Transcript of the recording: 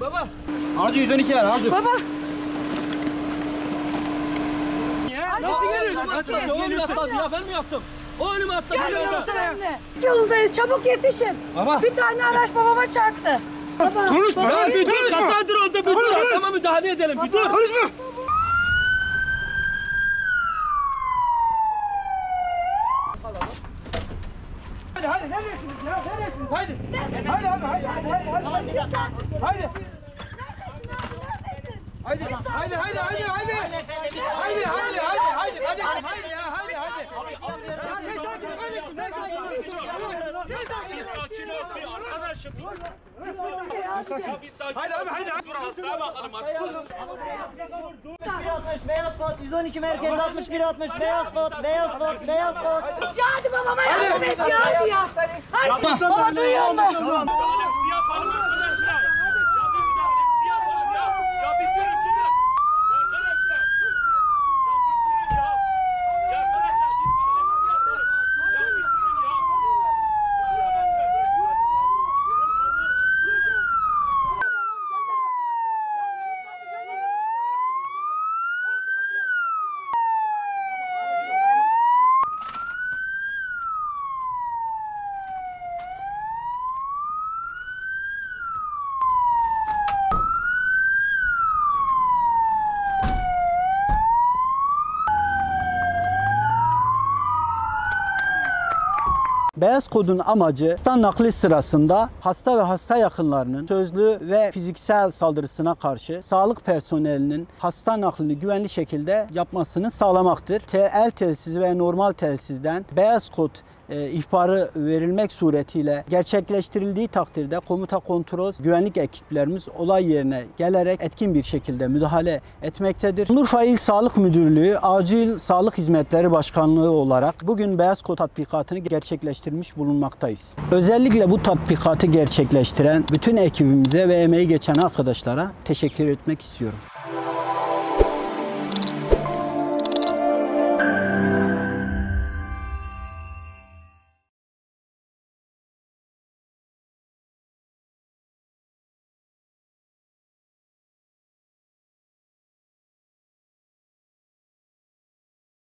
Baba. Arzu 112 var Arzu. Baba. Nasıl geliyorsun? Nasıl ya, ben mi yaptım? O önüme attı. Yoldayız, çabuk yetişin. Baba. Bir tane araç babama çarptı. Baba. Konuşma. Baba. Bir dur, kasadır orada, bir dur. Adama müdahale edelim, bir dur. Konuşma. Hadi neredesiniz ya? Neredesiniz? Haydi. Haydi abi haydi. Haydi. Haydi. Haydi haydi haydi haydi. Haydi haydi haydi kardeşim haydi ya haydi haydi. Sakin ol bir arkadaşım. Haydi abi haydi. Dur hastaya bakalım artık. 160 beyaz kod, 112 merkez 61 60 beyaz kod, beyaz kod, beyaz kod. Ya hadi babama yardım et ya hadi ya. Hadi baba duyuyor mu? Müdahalemizi yapalım arkadaşlar. Ya bir müdahalemizi yapalım ya. Ya bir durun durun. Arkadaşlar. Ya bir durun ya. Ya arkadaşlar bir müdahalemizi yapalım. Ya bir durun ya. Beyaz kodun amacı hasta nakli sırasında hasta ve hasta yakınlarının sözlü ve fiziksel saldırısına karşı sağlık personelinin hasta naklini güvenli şekilde yapmasını sağlamaktır. El telsizi ve normal telsizden beyaz kod ihbarı verilmek suretiyle gerçekleştirildiği takdirde komuta kontrol güvenlik ekiplerimiz olay yerine gelerek etkin bir şekilde müdahale etmektedir. Şanlıurfa İl Sağlık Müdürlüğü Acil Sağlık Hizmetleri Başkanlığı olarak bugün beyaz kod tatbikatını gerçekleştirmiş bulunmaktayız. Özellikle bu tatbikatı gerçekleştiren bütün ekibimize ve emeği geçen arkadaşlara teşekkür etmek istiyorum.